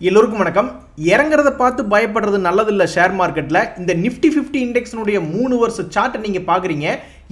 எல்லோருக்கும் வணக்கம். இறங்குறத பார்த்து பயப்படுறது நல்லதில்லை. ஷேர் மார்க்கெட்டில் இந்த நிஃப்டி 50 இண்டெக்ஸ்னுடைய 3 வருஷ சார்ட்டை நீங்கள் பார்க்குறீங்க.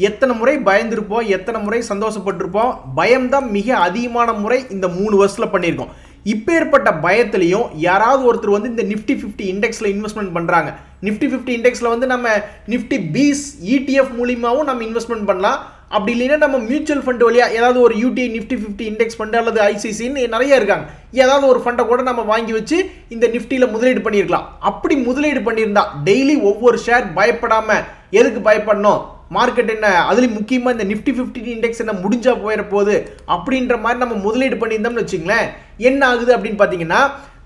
எத்தனை முறை பயந்துருப்போம், எத்தனை முறை சந்தோஷப்பட்டிருப்போம். பயம்தான் மிக அதிகமான முறை இந்த 3 வருஷத்தில் பண்ணியிருக்கோம். இப்பேற்பட்ட பயத்திலையும் யாராவது ஒருத்தர் வந்து இந்த நிஃப்டி 50 இண்டெக்ஸில் இன்வெஸ்ட்மெண்ட் பண்ணுறாங்க. நிஃப்டி 50 இண்டெக்ஸில் வந்து நம்ம நிஃப்டி பீஸ் ETF மூலியமாகவும் நம்ம இன்வெஸ்ட்மெண்ட் பண்ணலாம். அப்படி இல்லைன்னா நம்ம மியூச்சுவல் ஃபண்ட் வழியாக ஏதாவது ஒரு UTI நிஃப்டி 50 இண்டெக்ஸ் ஃபண்டு அல்லது ICICIன்னு நிறைய இருக்காங்க. ஏதாவது ஒரு ஃபண்டை கூட நம்ம வாங்கி வச்சு இந்த நிஃப்டியில் முதலீடு பண்ணியிருக்கலாம். அப்படி முதலீடு பண்ணியிருந்தா டெய்லி ஒவ்வொரு ஷேர் பயப்படாமல் எதுக்கு பயப்படணும், மார்க்கெட் என்ன, அதுலேயும் முக்கியமாக இந்த நிஃப்டி 50 இண்டெக்ஸ் என்ன முடிஞ்சா போயிட போகுது அப்படின்ற மாதிரி நம்ம முதலீடு பண்ணியிருந்தோம்னு வச்சுங்களேன். என்ன ஆகுது அப்படின்னு பார்த்தீங்கன்னா,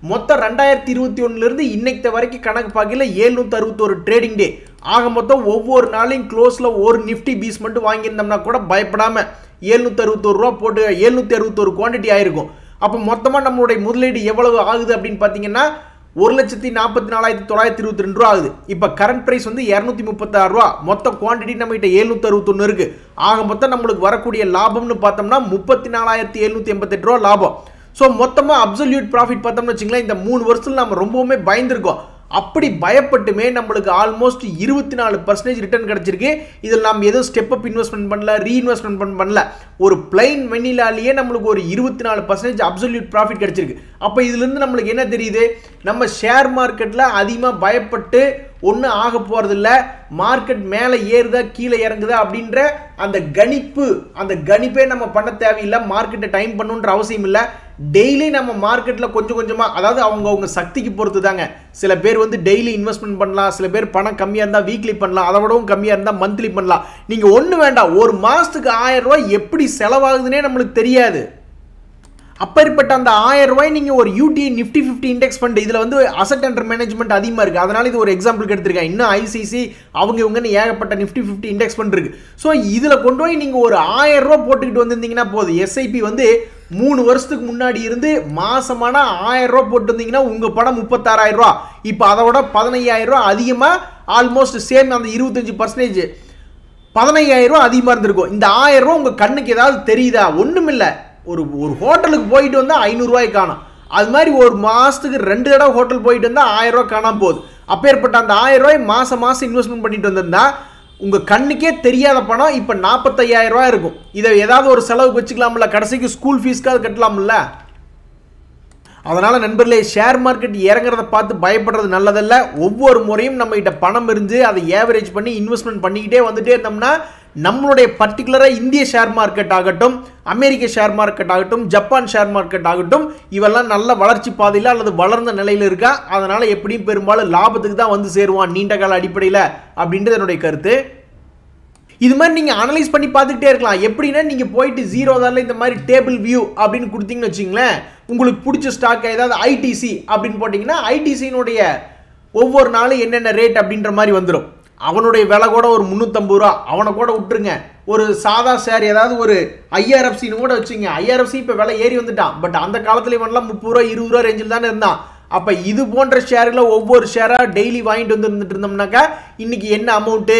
மொத்தம் 2021 இன்னைக்கு வரைக்கும் கணக்கு பார்க்கல 761 ட்ரேடிங் டே ஆக மொத்தம் ஒவ்வொரு நாளையும் க்ளோஸில் ஒரு நிஃப்டி பீஸ் மட்டும் வாங்கியிருந்தோம்னா கூட பயப்படாமல் 761 ரூபா போட்டு 761 குவான்டிட்டி ஆயிருக்கும். அப்போ மொத்தமாக நம்மளுடைய முதலீடு எவ்வளவு ஆகுது அப்படின்னு பார்த்தீங்கன்னா 1,44,922 ரூபா ஆகுது. இப்போ கரண்ட் ப்ரைஸ் வந்து 236 ரூபா. மொத்த குவான்டிட்டி நம்மகிட்ட 761 இருக்கு. ஆக மொத்தம் நம்மளுக்கு வரக்கூடிய லாபம்னு பார்த்தோம்னா 34,788 ரூபா லாபம். ஸோ மொத்தமாக அப்சல்யூட் ப்ராஃபிட் பார்த்தோம்னு வச்சுங்களேன், இந்த 3 வருஷத்தில் நம்ம ரொம்பவுமே பயந்துருக்கோம். அப்படி பயப்பட்டுமே நம்மளுக்கு ஆல்மோஸ்ட் 24% ரிட்டர்ன் கிடைச்சிருக்கு. இதில் நம்ம எதுவும் ஸ்டெப் அப் இன்வெஸ்ட்மெண்ட் பண்ணல, ரீஇன்வெஸ்ட்மெண்ட் பண்ணல. ஒரு பிளைன் வெண்ணிலாலேயே நம்மளுக்கு ஒரு 24% அப்சல்யூட் ப்ராஃபிட் கிடைச்சிருக்கு. அப்போ இதுலேருந்து நம்மளுக்கு என்ன தெரியுது, நம்ம ஷேர் மார்க்கெட்டில் அதிகமாக பயப்பட்டு ஒன்றும் ஆக போகிறதில்ல, மார்க்கெட் மேலே ஏறுதா கீழே இறங்குதா அப்படின்ற அந்த கணிப்பே நம்ம பண்ண தேவையில்லை. மார்க்கெட்டை டைம் பண்ணுன்ற அவசியம் இல்லை. டெய்லி நம்ம மார்க்கெட்டில் கொஞ்சம் கொஞ்சமாக, அதாவது அவங்க சக்திக்கு பொறுத்து தாங்க. சில பேர் வந்து டெய்லி இன்வெஸ்ட்மெண்ட் பண்ணலாம், சில பேர் பணம் கம்மியாக இருந்தால் வீக்லி பண்ணலாம், அதை விடவும் கம்மியாக இருந்தால் மந்த்லி பண்ணலாம். நீங்கள் ஒன்றும் வேண்டாம், ஒரு மாதத்துக்கு 1000 ரூபாய் எப்படி செலவாகுதுன்னே நம்மளுக்கு தெரியாது. அப்பேற்பட்ட அந்த 1000 ரூபாய் நீங்கள் ஒரு UTI நிஃப்டி 50 இண்டெக்ஸ் ஃபண்ட், இதில் வந்து அசட் அண்டர் மேனேஜ்மெண்ட் அதிகமாக இருக்குது. அதனால இது ஒரு எக்ஸாம்பிளுக்கு எடுத்திருக்கேன். இன்னும் ICICI இவங்கன்னு ஏகப்பட்ட நிஃப்டி 50 இண்டெக்ஸ் ஃபண்ட் இருக்கு. ஸோ இதில் கொண்டு போய் நீங்கள் ஒரு 1000 ரூபா போட்டுக்கிட்டு வந்திருந்தீங்கன்னா போதும். SIP வந்து 3 வருஷத்துக்கு முன்னாடி இருந்து மாசமான 1000 ரூபா போட்டு வந்தீங்கன்னா உங்கள் பணம் 36,000 ரூபா. இப்போ அதை விட 15,000 ரூபா அதிகமாக, ஆல்மோஸ்ட் சேம் அந்த 25% 15,000 ரூபா அதிகமாக இருந்திருக்கும். இந்த 1000 ரூபா உங்கள் கண்ணுக்கு ஏதாவது தெரியுதா? ஒன்றும் இல்லை. ஒரு ஹோட்டலுக்கு போயிட்டு வந்தால் 500 ரூபாய் காணும். அது மாதிரி ஒரு மாதத்துக்கு 2 தடவை ஹோட்டல் போயிட்டு வந்தால் 1000 ரூபா காணாமல் போகுது. அப்பேற்பட்ட அந்த 1000 ரூபாய் மாதம் இன்வெஸ்ட்மெண்ட் பண்ணிட்டு வந்திருந்தா உங்கள் கண்ணுக்கே தெரியாத பணம் இப்போ 45,000 ரூபாய் இருக்கும். இதை ஏதாவது ஒரு செலவுக்கு வச்சுக்கலாம்ல, கடைசிக்கு ஸ்கூல் ஃபீஸ்க்காக கட்டலாம்ல. அதனால் நண்பர்களே, ஷேர் மார்க்கெட் இறங்குறத பார்த்து பயப்படுறது நல்லதல்ல. ஒவ்வொரு முறையும் நம்மகிட்ட பணம் இருந்து அதை ஏவரேஜ் பண்ணி இன்வெஸ்ட்மெண்ட் பண்ணிக்கிட்டே வந்துட்டே இருந்தோம்னா நம்மளுடைய பர்டிகுலராக இந்திய ஷேர் மார்க்கெட் ஆகட்டும், அமெரிக்க ஷேர் மார்க்கெட் ஆகட்டும், ஜப்பான் ஷேர் மார்க்கெட் ஆகட்டும், இவெல்லாம் நல்ல வளர்ச்சி பாதையில் அல்லது வளர்ந்த நிலையில் இருக்கா. அதனால் எப்படியும் பெரும்பாலும் லாபத்துக்கு தான் வந்து சேருவான் நீண்ட கால அடிப்படையில் அப்படின்றது என்னுடைய கருத்து. இது மாதிரி நீங்கள் அனலைஸ் பண்ணி பார்த்துக்கிட்டே இருக்கலாம். எப்படின்னா நீங்கள் போயிட்டு $0 இந்த மாதிரி டேபிள் வியூ அப்படின்னு கொடுத்தீங்கன்னு வச்சிங்களேன், உங்களுக்கு பிடிச்ச ஸ்டாக் ஏதாவது ITC அப்படின்னு போட்டிங்கன்னா ITCனுடைய ஒவ்வொரு நாளும் என்னென்ன ரேட் அப்படின்ற மாதிரி வந்துடும். அவனுடைய விலை கூட ஒரு 350 ரூபா, அவனை கூட விட்டுருங்க. ஒரு சாதா ஷேர் ஏதாவது ஒரு IRFCன்னு கூட வச்சுங்க. IRFC இப்போ விலை ஏறி வந்துட்டான். பட் அந்த காலத்துல இவன்லாம் 30 ரூபா 20 ரூபா ரேஞ்சில் தானே இருந்தான். அப்போ இது போன்ற ஷேர்களை ஒவ்வொரு ஷேராக டெய்லி வாங்கிட்டு வந்துட்டு இருந்தோம்னாக்கா இன்னைக்கு என்ன அமௌண்ட்டு,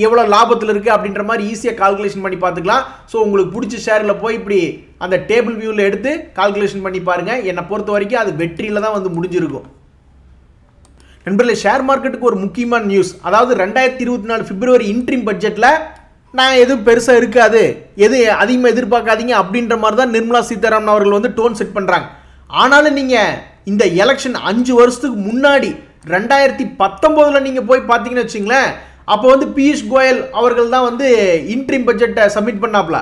எவ்வளோ லாபத்தில் இருக்குது அப்படின்ற மாதிரி ஈஸியாக கால்குலேஷன் பண்ணி பார்த்துக்கலாம். ஸோ உங்களுக்கு பிடிச்ச ஷேரில் போய் இப்படி அந்த டேபிள் வியூவில் எடுத்து கால்குலேஷன் பண்ணி பாருங்கள். என்னை பொறுத்த வரைக்கும் அது வெற்றியில் தான் வந்து முடிஞ்சிருக்கும். நண்பர்களே, ஷேர் மார்க்கெட்டுக்கு ஒரு முக்கியமான நியூஸ், அதாவது 2024 பிப்ரவரி இன்ட்ரீம் பட்ஜெட்டில் நான் எதுவும் பெருசாக இருக்காது, எது அதிகமாக எதிர்பார்க்காதீங்க அப்படின்ற மாதிரி தான் நிர்மலா சீதாராமன் அவர்கள் வந்து டோன் செட் பண்ணுறாங்க. ஆனாலும் நீங்கள் இந்த எலெக்ஷன் 5 வருஷத்துக்கு முன்னாடி 2019 நீங்கள் போய் பார்த்தீங்கன்னு வச்சிங்களேன், அப்போ வந்து பியூஷ் கோயல் அவர்கள் தான் வந்து இன்ட்ரீம் பட்ஜெட்டை சப்மிட் பண்ணாப்ல.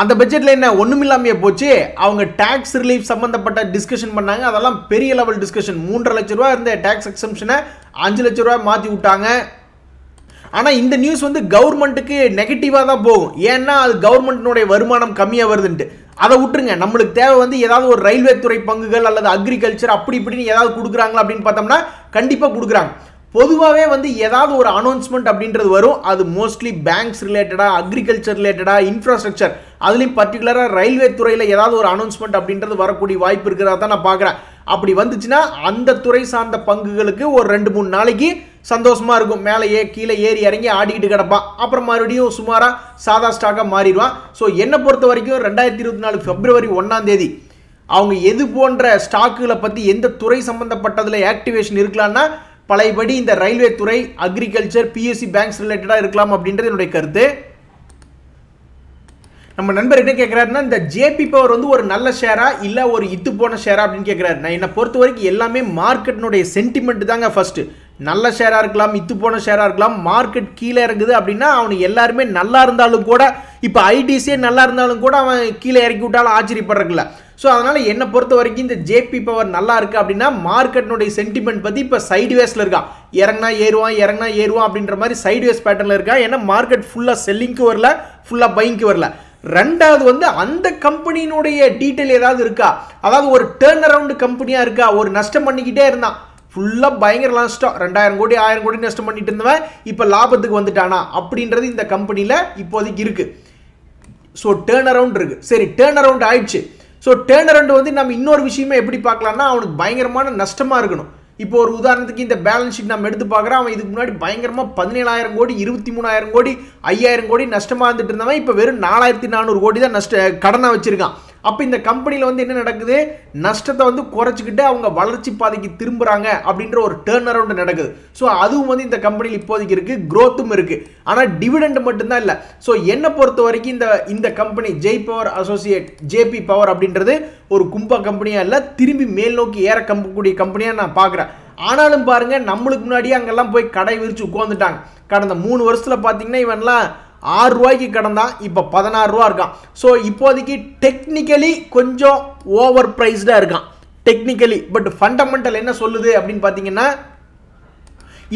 அந்த பட்ஜெட்டில் என்ன ஒன்றுமில்லாமையே போச்சு. அவங்க டேக்ஸ் ரிலீஃப் சம்மந்தப்பட்ட டிஸ்கஷன் பண்ணாங்க. அதெல்லாம் பெரிய லெவல் டிஸ்கஷன். 3.5 லட்ச ரூபா இருந்த டேக்ஸ் எக்ஸம்ஷனை 5 லட்ச ரூபா மாற்றி விட்டாங்க. ஆனால் இந்த நியூஸ் வந்து கவர்மெண்ட்டுக்கு நெகட்டிவாக தான் போகும். ஏன்னா அது கவர்மெண்ட்டினுடைய வருமானம் கம்மியாக வருதுன்ட்டு. அதை விட்டுருங்க. நம்மளுக்கு தேவை வந்து ஏதாவது ஒரு ரயில்வே துறை பங்குகள் அல்லது அக்ரிகல்ச்சர் அப்படி இப்படின்னு ஏதாவது கொடுக்குறாங்களா அப்படின்னு பார்த்தோம்னா கண்டிப்பாக கொடுக்குறாங்க. பொதுவாகவே வந்து ஏதாவது ஒரு அனௌன்ஸ்மெண்ட் அப்படின்றது வரும். அது மோஸ்ட்லி பேங்க்ஸ் ரிலேட்டடாக, அக்ரிகல்ச்சர் ரிலேட்டடாக, இன்ஃப்ராஸ்ட்ரக்சர், அதுலேயும் பர்டிகுலராக ரயில்வே துறையில் ஏதாவது ஒரு அனௌன்ஸ்மெண்ட் அப்படின்றது வரக்கூடிய வாய்ப்பு இருக்கிறதா தான் நான் பார்க்குறேன். அப்படி வந்துச்சுன்னா அந்த துறை சார்ந்த பங்குகளுக்கு ஒரு 2-3 நாளைக்கு சந்தோஷமாக இருக்கும். மேலே கீழே ஏறி இறங்கி ஆடிக்கிட்டு கிடப்பான். அப்புறம் மறுபடியும் சுமாராக சாதா ஸ்டாக்காக மாறிடுவான். ஸோ என்னை பொறுத்த வரைக்கும் 2024 பிப்ரவரி 1ஆம் தேதி அவங்க எது போன்ற ஸ்டாக்குகளை பற்றி எந்த துறை சம்பந்தப்பட்டதில் ஆக்டிவேஷன் இருக்கலாம்னா பழையபடி இந்த ரயில்வே துறை, அக்ரிகல்ச்சர், பிஎஸ்சி பேங்க்ஸ் ரிலேட்டடாக இருக்கலாம் அப்படின்றது என்னுடைய கருத்து. நம்ம நண்பர் என்ன கேட்குறாருன்னா, இந்த ஜேபி பவர் வந்து ஒரு நல்ல ஷேரா இல்லை ஒரு இத்து போன ஷேரா அப்படின்னு கேட்குறாரு. நான் என்னை பொறுத்த வரைக்கும் எல்லாமே மார்க்கெட்டினுடைய சென்டிமெண்ட் தாங்க ஃபர்ஸ்ட். நல்ல ஷேராக இருக்கலாம், இத்து போன ஷேராக இருக்கலாம். மார்க்கெட் கீழே இறங்குது அப்படின்னா அவனுக்கு எல்லாருமே நல்லா இருந்தாலும் கூட, இப்போ ஐடிசியே நல்லா இருந்தாலும் கூட அவன் கீழே இறக்கி விட்டாலும் ஆச்சரியப்படுறதில்ல. ஸோ அதனால் என்னை பொறுத்த வரைக்கும் இந்த ஜேபி பவர் நல்லா இருக்குது அப்படின்னா மார்க்கெட்டினுடைய சென்டிமெண்ட் பற்றி இப்போ சைட்வேஸில் இருக்கான். இறங்கினா ஏறுவான் அப்படின்ற மாதிரி சைட்வேஸ் பேட்டர்னில் இருக்கா. ஏன்னா மார்க்கெட் ஃபுல்லாக செல்லிங்க்கு வரல, ஃபுல்லாக பைங்க்கு வரல. ரெண்டாவது வந்து அந்த கம்பெனியினுடைய டீட்டெயில் ஏதாவது இருக்கா, அதாவது ஒரு டேர்ன் அரவுண்ட் கம்பெனியாக இருக்கா. ஒரு நஷ்டம் பண்ணிக்கிட்டே இருந்தான், ஃபுல்லாக பயங்கர நஷ்டம், 2000 கோடி 1000 கோடி நஷ்டம் பண்ணிட்டு இருந்தவன் இப்போ லாபத்துக்கு வந்துட்டானா அப்படின்றது இந்த கம்பெனியில் இப்போதைக்கு இருக்குது. ஸோ டேர்ன் அரவுண்ட் இருக்குது. சரி, டேர்ன் அரவுண்ட் ஆயிடுச்சு. ஸோ டேர்ன் அரவுண்ட் வந்து நம்ம இன்னொரு விஷயமே எப்படி பார்க்கலாம்னா, அவனுக்கு பயங்கரமான நஷ்டமாக இருக்கணும். இப்போ ஒரு உதாரணத்துக்கு இந்த பேலன்ஸ் ஷீட் நம்ம எடுத்து பார்க்குறோம். அவன் இதுக்கு முன்னாடி பயங்கரமாக 17,000 கோடி 23,000 கோடி 5,000 கோடி நஷ்டமாக இருந்துட்டு இருந்தவன் இப்போ வெறும் 4,400 கோடி தான் கடனாக வச்சிருக்கான். அப்போ இந்த கம்பெனியில் வந்து என்ன நடக்குது, நஷ்டத்தை வந்து குறைச்சிக்கிட்டு அவங்க வளர்ச்சி பாதைக்கு திரும்புகிறாங்க அப்படின்ற ஒரு டேர்ன் அரவுண்ட் நடக்குது. ஸோ அதுவும் வந்து இந்த கம்பெனியில் இப்போதைக்கு இருக்குது, க்ரோத்தும் இருக்குது. ஆனால் டிவிடெண்ட் மட்டும்தான் இல்லை. ஸோ என்னை பொறுத்த வரைக்கும் இந்த company Jai power associate JP power அப்படின்றது ஒரு கும்பா கம்பெனியாக இல்லை, திரும்பி மேல் நோக்கி ஏற கம்பக்கூடிய கம்பெனியாக நான் பார்க்குறேன். ஆனாலும் பாருங்க, நம்மளுக்கு முன்னாடியே அங்கெல்லாம் போய் கடை விரிச்சு உட்காந்துட்டாங்க. கடந்த 3 வருஷத்தில் பார்த்தீங்கன்னா இவன்லாம் 6 ரூபாய்க்கு கடந்தான், இப்போ 16 ரூபா இருக்கான். ஸோ இப்போதைக்கு டெக்னிக்கலி கொஞ்சம் ஓவர் ப்ரைஸ்டாக இருக்கான் டெக்னிக்கலி. பட் ஃபண்டமெண்டல் என்ன சொல்லுது அப்படின்னு பார்த்தீங்கன்னா,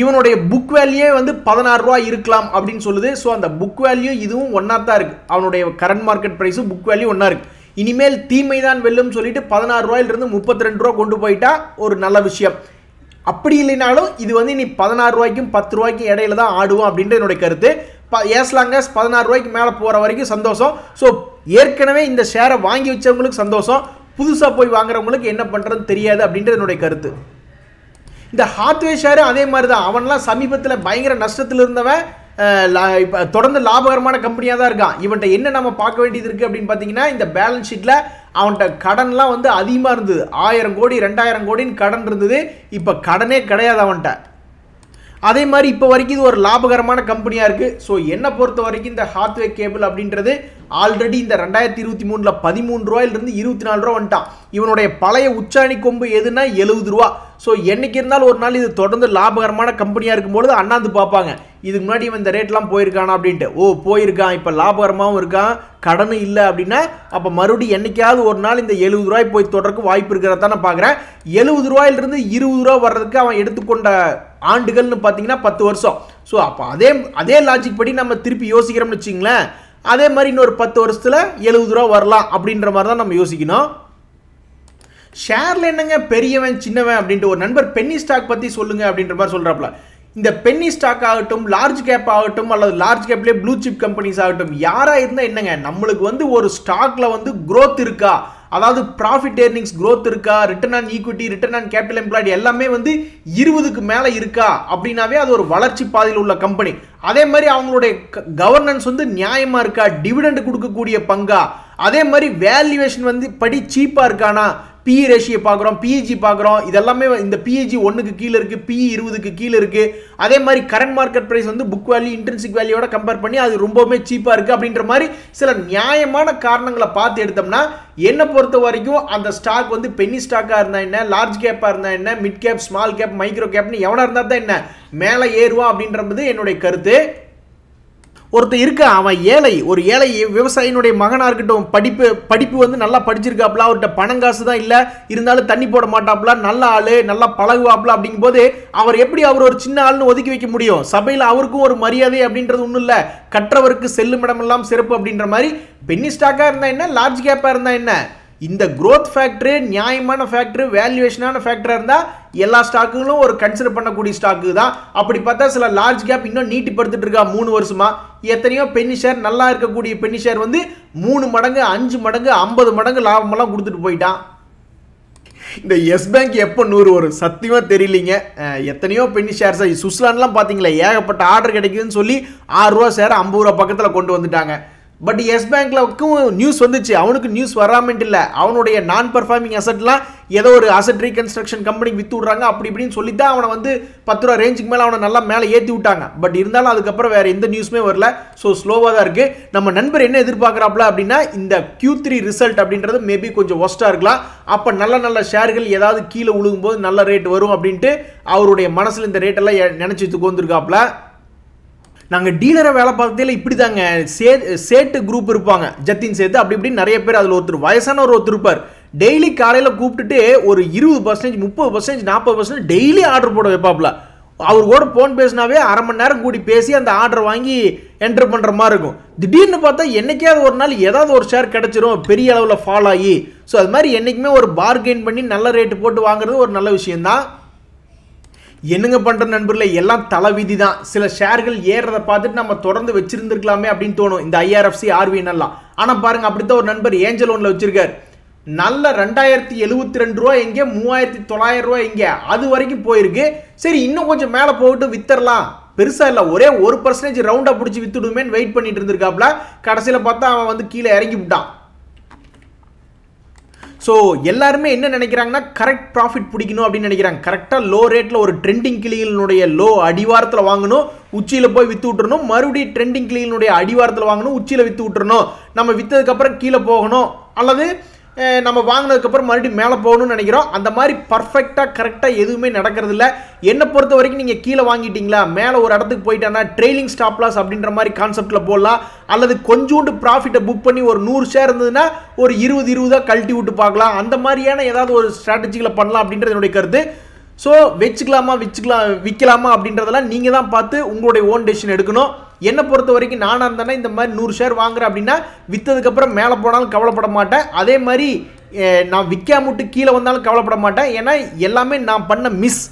இவனுடைய புக் வேல்யூ வந்து 16 ரூபா இருக்கலாம் அப்படின்னு சொல்லுது. ஸோ அந்த புக் வேல்யூ இதுவும் ஒன்றா தான் இருக்குது. அவனுடைய கரண்ட் மார்க்கெட் ப்ரைஸும் புக் வேல்யூ ஒன்றா இருக்குது. இனிமேல் தீமை தான் வெல்லும் சொல்லிட்டு 16 ரூபாயிலிருந்து 32 ரூபா கொண்டு போயிட்டா ஒரு நல்ல விஷயம். அப்படி இல்லைனாலும் இது வந்து நீ 16 ரூபாய்க்கும் 10 ரூபாய்க்கும் இடையில தான் ஆடுவோம் அப்படின்ற என்னுடைய கருத்து. ஏஸ்லாங்கஸ் 16 ரூபாய்க்கு மேலே போகிற வரைக்கும் சந்தோஷம். ஸோ ஏற்கனவே இந்த ஷேரை வாங்கி வச்சவங்களுக்கு சந்தோஷம், புதுசாக போய் வாங்குறவங்களுக்கு என்ன பண்ணுறதுன்னு தெரியாது அப்படின்றது என்னுடைய கருத்து. இந்த ஹாத்வே ஷேரு அதே மாதிரி தான். அவன்லாம் சமீபத்தில் பயங்கர நஷ்டத்தில் இருந்தவன் இப்போ தொடர்ந்து லாபகரமான கம்பெனியாக தான் இருக்கான். இவன்கிட்ட என்ன நம்ம பார்க்க வேண்டியது இருக்குது அப்படின்னு பார்த்தீங்கன்னா, இந்த பேலன்ஸ் ஷீட்டில் அவன்கிட்ட கடன்லாம் வந்து அதிகமாக இருந்தது. 1000 கோடி 2000 கோடின்னு கடன் இருந்தது. இப்போ கடனே கிடையாது அவன்கிட்ட. அதே மாதிரி இப்போ வரைக்கும் இது ஒரு லாபகரமான கம்பெனியாக இருக்குது. ஸோ என்னை பொறுத்த வரைக்கும் இந்த ஹாத்வே கேபிள் அப்படின்றது ஆல்ரெடி இந்த 2023 13 ரூபாயிலிருந்து 24 ரூபா வந்துட்டான். இவனுடைய பழைய உச்சாணி கொம்பு எதுனா 70 ரூபா. ஸோ என்னைக்கு இருந்தாலும் ஒரு நாள் இது தொடர்ந்து லாபகரமான கம்பெனியாக இருக்கும்போது அண்ணாந்து பார்ப்பாங்க, இதுக்கு முன்னாடி இவன் இந்த ரேட்லாம் போயிருக்கானா அப்படின்ட்டு. ஓ போயிருக்கான், இப்போ லாபகரமாகவும் இருக்கான், கடனும் இல்லை அப்படின்னா அப்போ மறுபடியும் என்னைக்காவது ஒரு நாள் இந்த 70 ரூபாய் போய் தொடர்க்கு வாய்ப்பு இருக்கிறத நான் பார்க்குறேன். 70 ரூபாயிலிருந்து 20 ரூபா வர்றதுக்கு அவன் எடுத்துக்கொண்ட ஆண்டுகள்னு பார்த்தீங்கன்னா 10 வருஷம். ஸோ அப்போ அதே லாஜிக் படி நம்ம திருப்பி யோசிக்கிறோம்னு வச்சுங்களேன், அதே மாதிரி இன்னொரு 10 வருஷத்தில் 70 ரூபா வரலாம் அப்படின்ற மாதிரி தான் நம்ம யோசிக்கணும். ஷேரில் என்னங்க பெரியவன் சின்னவன் அப்படின்ட்டு ஒரு நண்பர் பென்னி ஸ்டாக் பற்றி சொல்லுங்க அப்படின்ற மாதிரி சொல்கிறாப்புல. இந்த பென்னி ஸ்டாக் ஆகட்டும், லார்ஜ் கேப் ஆகட்டும், அல்லது லார்ஜ் கேப்லேயே ப்ளூ சிப் கம்பெனிஸ் ஆகட்டும், யாராக இருந்தால் என்னங்க, நம்மளுக்கு வந்து ஒரு ஸ்டாக்ல வந்து க்ரோத் இருக்கா, அதாவது ப்ராஃபிட் ஏர்னிங்ஸ் க்ரோத் இருக்கா, return on equity, return on capital employed எல்லாமே வந்து 20க்கு மேலே இருக்கா அப்படின்னாவே அது ஒரு வளர்ச்சி பாதையில் உள்ள கம்பெனி. அதே மாதிரி அவங்களுடைய கவர்னன்ஸ் வந்து நியாயமாக இருக்கா, டிவிடெண்ட் கொடுக்கக்கூடிய பங்கா, அதே மாதிரி வேல்யூவேஷன் வந்து படி சீப்பாக இருக்கானா, பிஇ ரேஷியோ பார்க்குறோம், பிஇஜி பார்க்குறோம், இதெல்லாமே இந்த பிஇஜி 1க்கு கீழே இருக்குது, பிஇ 20க்கு கீழே இருக்குது. அதே மாதிரி கரண்ட் மார்க்கெட் ப்ரைஸ் வந்து புக் வேல்யூ இன்ட்ரின்சிக் வேல்யூவோட கம்பேர் பண்ணி அது ரொம்பவுமே சீப்பாக இருக்குது அப்படின்ற மாதிரி சில நியாயமான காரணங்களை பார்த்து எடுத்தோம்னா என்னை பொறுத்த வரைக்கும் அந்த ஸ்டாக் வந்து பென்னி ஸ்டாக்காக இருந்தால் என்ன, லார்ஜ் கேப்பாக இருந்தால் என்ன, mid cap, small cap, micro கேப்னு எவனாக இருந்தால் தான் என்ன மேலே ஏறுவான் அப்படின்றது என்னுடைய கருத்து. ஒருத்தர் இருக்க, அவன் ஏழை, ஒரு ஏழை விவசாயினுடைய மகனாக இருக்கட்டும், படிப்பு வந்து நல்லா படிச்சிருக்காப்புல, அவர்கிட்ட பணங்காசு தான் இல்லை, இருந்தாலும் தண்ணி போட மாட்டாப்புல, நல்ல ஆள், நல்லா பழகுவாப்புல. அப்படிங்கும்போது அவர் ஒரு சின்ன ஆள்னு ஒதுக்கி வைக்க முடியும்? சபையில் அவருக்கும் ஒரு மரியாதை அப்படின்றது ஒன்றும் இல்லை. கற்றவருக்கு செல்லும் இடமெல்லாம் சிறப்பு அப்படின்ற மாதிரி பென்னி ஸ்டாக்காக இருந்தால் என்ன, லார்ஜ் கேப்பாக இருந்தால் என்ன, இந்த growth ஃபேக்டர், நியாயமான ஃபேக்டர், வேல்யூவேஷனான ஃபேக்டராக இருந்தால் எல்லா ஸ்டாக்குகளும் ஒரு கன்சிடர் பண்ணக்கூடிய ஸ்டாக்கு தான். அப்படி பார்த்தா சில லார்ஜ் கேப் இன்னும் நீட்டிப்படுத்திட்டு இருக்கா 3 வருஷமா. எத்தனையோ பென்னி ஷேர், நல்லா இருக்கக்கூடிய பென்னி ஷேர் வந்து 3 மடங்கு 5 மடங்கு 50 மடங்கு லாபமெல்லாம் கொடுத்துட்டு போயிட்டான். இந்த எஸ் பேங்க் எப்போ 100 வரும் சத்தியமாக தெரியலிங்க. எத்தனையோ பென்னி ஷேர்ஸ், சுவிட்சர்லாண்ட்லாம் பார்த்தீங்களா, ஏகப்பட்ட ஆர்டர் கிடைக்குதுன்னு சொல்லி 6 ரூபா ஷேர் 50 ரூபா பக்கத்தில் கொண்டு வந்துட்டாங்க. பட் எஸ் பேங்க்லக்கும் நியூஸ் வந்துச்சு, அவனுக்கு நியூஸ் வராமட்டு இல்லை, அவனுடைய நான் பர்ஃபார்மிங் அசட்லாம் ஏதோ ஒரு அசட் ரீகன்ஸ்ட்ரக்ஷன் கம்பெனிக்கு விற்று விட்றாங்க அப்படி இப்படின்னு சொல்லி தான் அவனை வந்து 10 ரூபா ரேஞ்சுக்கு மேலே அவனை நல்லா மேலே ஏற்றி விட்டாங்க. பட் இருந்தாலும் அதுக்கப்புறம் வேறு எந்த நியூஸுமே வரல. ஸோ ஸ்லோவாக தான் இருக்குது. நம்ம நண்பர் என்ன எதிர்பார்க்குறாப்ல அப்படின்னா இந்த Q3 ரிசல்ட் அப்படின்றது மேபி கொஞ்சம் ஒஸ்ட்டாக இருக்கலாம். அப்போ நல்ல நல்ல ஷேர்கள் ஏதாவது கீழே விழுகும்போது நல்ல ரேட் வரும் அப்படின்ட்டு அவருடைய மனசில் இந்த ரேட்டெல்லாம் நினச்சி வச்சுக்கோந்துருக்காப்ல. நாங்கள் டீலரை வேலை பார்த்ததில் இப்படி தாங்க, சேட்டு குரூப் இருப்பாங்க, ஜத்தின் சேத்து அப்படி இப்படி நிறைய பேர். அதில் ஒருத்தர் வயசான ஒருத்தர் இருப்பார். டெய்லி காலையில் கூப்பிட்டுட்டு ஒரு 20%, 30%, 40% டெய்லி ஆர்டர் போட வைப்பாப்ல. அவர் கூட ஃபோன் பேசினாவே அரை மணி நேரம் கூடி பேசி அந்த ஆர்டர் வாங்கி என்டர் பண்ணுற மாதிரி இருக்கும். திடீர்னு பார்த்தா என்னைக்காவது ஒரு நாள் ஏதாவது ஒரு ஷேர் கிடச்சிரும் பெரிய அளவில் ஃபால் ஆகி. ஸோ அது மாதிரி என்றைக்குமே ஒரு பார்கெயின் பண்ணி நல்ல ரேட்டு போட்டு வாங்குறது ஒரு நல்ல விஷயம்தான். என்னங்க பண்ணுற நண்பர்களே, எல்லாம் தலைவிதி தான். சில ஷேர்கள் ஏறதை பார்த்துட்டு நம்ம தொடர்ந்து வச்சிருந்துருக்கலாமே அப்படின்னு தோணும், இந்த IRFC RVN எல்லாம். ஆனால் பாருங்க, அப்படித்தான் ஒரு நண்பர் ஏஞ்சல் ஒன்ல வச்சிருக்காரு. நல்ல 2072 ரூபா எங்கே, 3900 ரூபா எங்கே, அது வரைக்கும் போயிருக்கு. சரி, இன்னும் கொஞ்சம் மேலே போட்டு வித்தரலாம், பெருசா இல்லை, ஒரே 1% ரவுண்டா பிடிச்சி வித்துடுமேன்னு வெயிட் பண்ணிட்டு இருந்திருக்காப்ல. கடைசியில் பார்த்தா அவன் வந்து கீழே இறங்கி விட்டான். ஸோ எல்லாருமே என்ன நினைக்கிறாங்கன்னா கரெக்ட் ப்ராஃபிட் பிடிக்கணும் அப்படின்னு நினைக்கிறாங்க. கரெக்டாக லோ ரேட்டில் ஒரு ட்ரெண்டிங் கிளியினுடைய லோ அடிவாரத்தில் வாங்கணும், உச்சியில் போய் விற்று விட்டுறணும், மறுபடியும் ட்ரெண்டிங் கிளியினுடைய அடிவாரத்தில் வாங்கணும், உச்சியில் விற்று விட்டுறணும், நம்ம விற்றதுக்கப்புறம் கீழே போகணும், அல்லது நம்ம வாங்கினதுக்கப்புறம் மறுபடியும் மேலே போகணும்னு நினைக்கிறோம். அந்த மாதிரி பர்ஃபெக்டாக கரெக்டாக எதுவுமே நடக்கிறது இல்லை. என்னை பொறுத்த வரைக்கும் நீங்கள் கீழே வாங்கிட்டீங்களா, மேலே ஒரு இடத்துக்கு போயிட்டானா ட்ரெயிலிங் ஸ்டாப் லாஸ் அப்படின்ற மாதிரி கான்செப்டில் போடலாம். அல்லது கொஞ்சோண்டு ப்ராஃபிட்டை புக் பண்ணி ஒரு 100 ஷேர் இருந்ததுன்னா ஒரு 20 கழட்டி விட்டு பார்க்கலாம். அந்த மாதிரியான ஏதாவது ஒரு ஸ்ட்ராட்டஜிகளை பண்ணலாம் அப்படின்றது என்னுடைய கருத்து. ஸோ விற்கலாமா அப்படின்றதெல்லாம் நீங்கள் தான் பார்த்து உங்களுடைய ஓன் டெசிஷன் எடுக்கணும். என்னை பொறுத்த வரைக்கும் நானாக இருந்தேன்னா இந்த மாதிரி 100 ஷேர் வாங்குறேன் அப்படின்னா விற்றதுக்கப்புறம் மேலே போனாலும் கவலைப்பட மாட்டேன். அதே மாதிரி நான் விற்காமட்டு கீழே வந்தாலும் கவலைப்பட மாட்டேன். ஏன்னா எல்லாமே நான் பண்ண மிஸ்,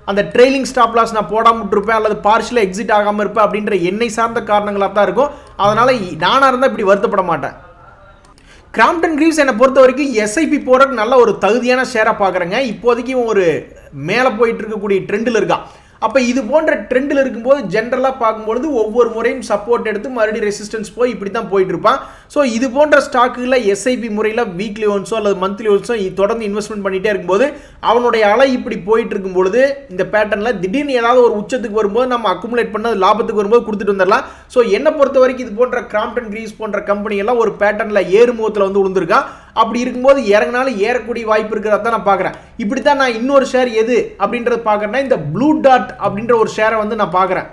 அந்த ட்ரெயிலிங் ஸ்டாப் லாஸ் நான் போடாமல் விட்டுருப்பேன், அல்லது பார்ஷியலாக எக்ஸிட் ஆகாமல் இருப்பேன் அப்படின்ற என்னை சார்ந்த காரணங்களாக தான் இருக்கும். அதனால் நானாக இருந்தால் இப்படி வருத்தப்பட மாட்டேன். கிராம்ப்டன் கிரீவ்ஸ் என்னை பொறுத்த வரைக்கும் எஸ்ஐபி போகிறதுக்கு நல்ல ஒரு தகுதியான ஷேராக பார்க்குறேங்க. இப்போதைக்கு ஒரு மேலே போயிட்டு இருக்கக்கூடிய ட்ரெண்டில் இருக்கான். அப்போ இது போன்ற ட்ரெண்டில் இருக்கும்போது ஜென்ரலாக பார்க்கும்பொழுது ஒவ்வொரு முறையும் சப்போர்ட் எடுத்து மறுபடியும் ரெசிஸ்டன்ஸ் போய் இப்படி தான் போயிட்டு இருப்பான். ஸோ இது போன்ற ஸ்டாக்குகளில் எஸ்ஐபி முறையில் வீக்லி ஒன்ஸோ அல்லது மந்த்லி ஒன்ஸோ தொடர்ந்து இன்வெஸ்ட்மெண்ட் பண்ணிகிட்டே இருக்கும்போது அவனுடைய அலை இப்படி போயிட்டு இருக்கும்பொழுது இந்த பேட்டர்னில் திடீர்னு ஏதாவது ஒரு உச்சத்துக்கு வரும்போது நம்ம அக்குமுலேட் பண்ணது லாபத்துக்கு வரும்போது கொடுத்துட்டு வந்துடலாம். ஸோ என்னை பொறுத்த வரைக்கும் இது போன்ற கிராம்ப்டன் கிரீவ்ஸ் போன்ற கம்பெனி எல்லாம் ஒரு பேட்டர்னில் ஏறுமுகத்தில் வந்து விழுந்திருக்கான். அப்படி இருக்கும்போது இறங்கினாலும் ஏறக்கூடிய வாய்ப்பு இருக்கிறத நான் பார்க்குறேன். இப்படி தான் நான் இன்னொரு ஷேர் எது அப்படின்றது பார்க்குறேன்னா இந்த ப்ளூ டாட் அப்படின்ற ஒரு ஷேரை வந்து நான் பார்க்குறேன்.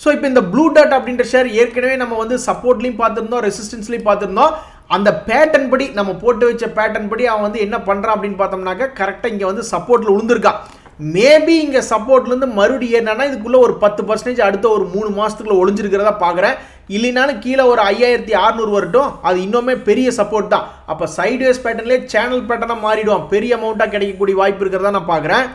ஸோ இப்போ இந்த ப்ளூ டாட் அப்படின்ற ஷேர் ஏற்கனவே நம்ம வந்து சப்போர்ட்லையும் பார்த்துருந்தோம், ரெசிஸ்டன்ஸ்லையும் பார்த்துருந்தோம். அந்த பேட்டர்ன் படி நம்ம போட்டு வச்ச பேட்டர்ன் படி அவன் வந்து என்ன பண்ணுறான் அப்படின்னு பார்த்தோம்னாக்க கரெக்டாக இங்கே வந்து சப்போர்ட்டில் விழுந்திருக்கான். மேபி இங்கே சப்போர்ட்லேருந்து மறுபடியும் என்னன்னா இதுக்குள்ளே ஒரு 10% அடுத்த ஒரு 3 மாதத்துக்குள்ள ஒளிஞ்சிருக்கிறதா பார்க்குறேன். இல்லைனாலும் கீழே ஒரு 5600 வரட்டும், அது இன்னுமே பெரிய சப்போர்ட் தான். அப்போ சைட்வேஸ் பேட்டர்ன்லேயே சேனல் பேட்டர்னாக மாறிடுவான், பெரிய அமௌண்ட்டாக கிடைக்கக்கூடிய வாய்ப்பு இருக்கிறதா நான் பார்க்குறேன்.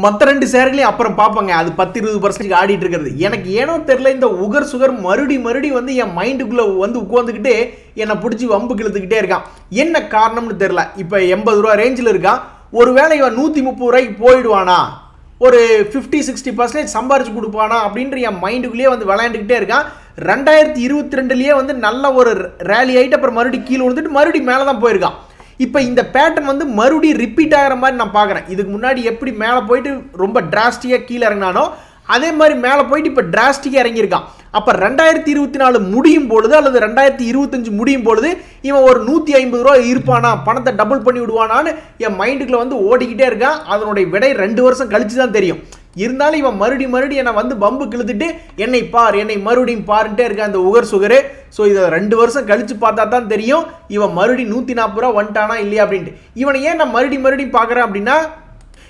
மற்ற 2 ஷேர்களையும் அப்புறம் பார்ப்பாங்க, அது 10-20% ஆடிட்டு இருக்கிறது. எனக்கு ஏனோ தெரியல, இந்த உகர் சுகர் மறுபடியும் வந்து என் மைண்டுக்குள்ளே வந்து உட்காந்துக்கிட்டு என்னை பிடிச்சி வம்பு கிழத்துக்கிட்டே இருக்கான். என்ன காரணம்னு தெரியல. இப்போ 80 ரூபா ரேஞ்சில் இருக்கான். ஒருவேளை இவன் 130 ரூபாய்க்கு போயிடுவானா, ஒரு 50-60% சம்பாரிச்சு கொடுப்பானா அப்படின்ற என் மைண்டுக்குள்ளேயே வந்து விளையாண்டுக்கிட்டே இருக்கான். 2022 வந்து நல்ல ஒரு ரேலி ஆகிட்டு அப்புறம் மறுபடியும் கீழே விழுந்துட்டு மறுபடியும் மேலே தான் போயிருக்கான். இப்போ இந்த பேட்டர்ன் வந்து மறுபடியும் ரிப்பீட் ஆகிற மாதிரி நான் பார்க்குறேன். இதுக்கு முன்னாடி எப்படி மேலே போயிட்டு ரொம்ப டிராஸ்டிக்காக கீழே இறங்கினானோ அதே மாதிரி மேலே போயிட்டு இப்போ டிராஸ்டிக்காக இறங்கியிருக்கான். அப்போ 2024 முடியும் பொழுது அல்லது 2025 முடியும் பொழுது இவன் ஒரு 150 ரூபா இருப்பானா, பணத்தை டபுள் பண்ணி விடுவானான்னு என் மைண்டுக்குள்ளே வந்து ஓடிக்கிட்டே இருக்கான். அதனுடைய விடை 2 வருஷம் கழிச்சு தான் தெரியும். இருந்தாலும் இவன் மறுபடியும் என்னை வந்து பம்பு கிழுத்துட்டு என்னை மறுபடியும் பாருன்ட்டே இருக்கான் இந்த உகர் சுகரு. ஸோ இதை 2 வருஷம் கழிச்சு பார்த்தா தான் தெரியும் இவன் மறுபடியும் 140 ரூபா வந்துட்டானா இல்லையா அப்படின்ட்டு. இவனை ஏன் நான் மறுபடியும் பார்க்குறேன் அப்படின்னா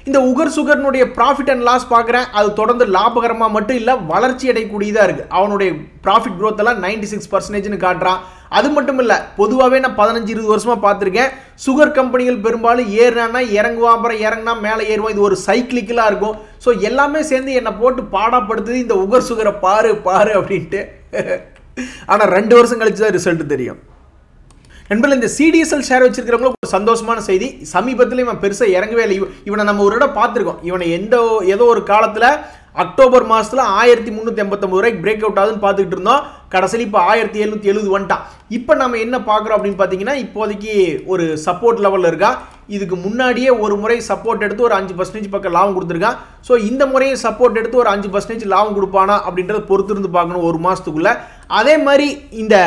இந்த உகர் சுகர்னுடைய ப்ராஃபிட் அண்ட் லாஸ் பார்க்குறேன். அது தொடர்ந்து லாபகரமாக மட்டும் இல்லை, வளர்ச்சி அடையக்கூடியதாக இருக்குது. அவனுடைய ப்ராஃபிட் க்ரோத் எல்லாம் 96%ன்னு காட்டுறான். அது மட்டும் இல்லை, பொதுவாகவே நான் 15-20 வருஷமாக பார்த்துருக்கேன். சுகர் கம்பெனிகள் பெரும்பாலும் ஏறினா இறங்குவான், அப்புறம் இறங்கினா மேலே ஏறுவான். இது ஒரு சைக்கிளிக்கலாக இருக்கும். ஸோ எல்லாமே சேர்ந்து என்னை போட்டு பாடாப்படுத்துது இந்த உகர் சுகரை பாரு அப்படின்ட்டு. ஆனால் 2 வருஷம் கழிச்சு தான் ரிசல்ட் தெரியும். நண்பர்கள், இந்த CDSL ஷேர் வச்சிருக்கிறவங்களுக்கு ஒரு சந்தோஷமான செய்தி. சமீபத்தில் இவன் பெருசாக இறங்கவே இல்லை. இவனை நம்ம ஒரு இடம் பார்த்துருக்கோம். இவனை ஏதோ ஒரு காலத்தில் அக்டோபர் மாதத்தில் 1389 ரூபாய்க்கு பிரேக் அவுட் ஆகுதுன்னு பார்த்துக்கிட்டு இருந்தோம். கடைசியில் இப்போ 1770 வந்துட்டான். இப்போ நம்ம என்ன பார்க்குறோம் அப்படின்னு பார்த்தீங்கன்னா, இப்போதைக்கு ஒரு சப்போர்ட் லெவலில் இருக்கா. இதுக்கு முன்னாடியே ஒரு முறை சப்போர்ட் எடுத்து ஒரு 5% பக்கம் லாபம் கொடுத்துருக்கான். ஸோ இந்த முறையும் சப்போர்ட் எடுத்து ஒரு 5% லாபம் கொடுப்பானா அப்படின்றத பொறுத்து இருந்து பார்க்கணும் ஒரு மாதத்துக்குள்ள. அதே மாதிரி இந்த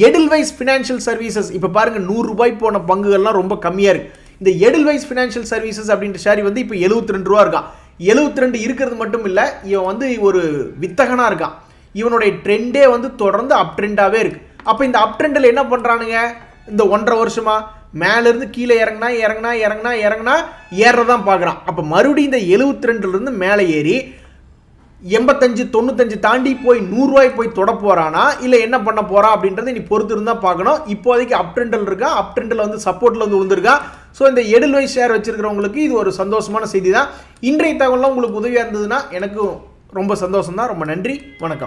எடில்வைஸ் ஃபினான்ஷியல் சர்வீசஸ் இப்போ பாருங்கள், 100 ரூபாய் போன பங்குகள்லாம் ரொம்ப கம்மியாக இருக்குது. இந்த எடில்வைஸ் ஃபினான்ஷியல் சர்வீசஸ் அப்படின்ற ஷேர் வந்து இப்போ 72 ரூபா இருக்கான். 72 இருக்கிறது மட்டும் இல்லை, இவன் வந்து ஒரு வித்தகனாக இருக்கான். இவனுடைய ட்ரெண்டே வந்து தொடர்ந்து அப் ட்ரெண்டாகவே இருக்குது. அப்போ இந்த அப் ட்ரெண்டில் என்ன பண்ணுறானுங்க, இந்த 1.5 வருஷமா மேலேருந்து கீழே இறங்கினா ஏறதான் பார்க்குறான். அப்போ மறுபடியும் இந்த 72லேருந்து மேலே ஏறி 85 95 தாண்டி போய் 100 ரூபாய் போய் தொட போறானா இல்லை என்ன பண்ண போறான் அப்படின்றத நீ பொறுத்து இருந்தா பார்க்கணும். இப்போதைக்கு அப் ட்ரெண்டில் இருக்கா, அப் ட்ரெண்டில் வந்து சப்போர்ட்ல வந்து விழுந்திருக்கா. ஸோ இந்த எடில்வைஸ் ஷேர் வச்சிருக்கிறவங்களுக்கு இது ஒரு சந்தோஷமான செய்தி தான். இன்றைய தகவலாம் உங்களுக்கு உதவியாக இருந்ததுன்னா எனக்கு ரொம்ப சந்தோஷம் தான். ரொம்ப நன்றி, வணக்கம்.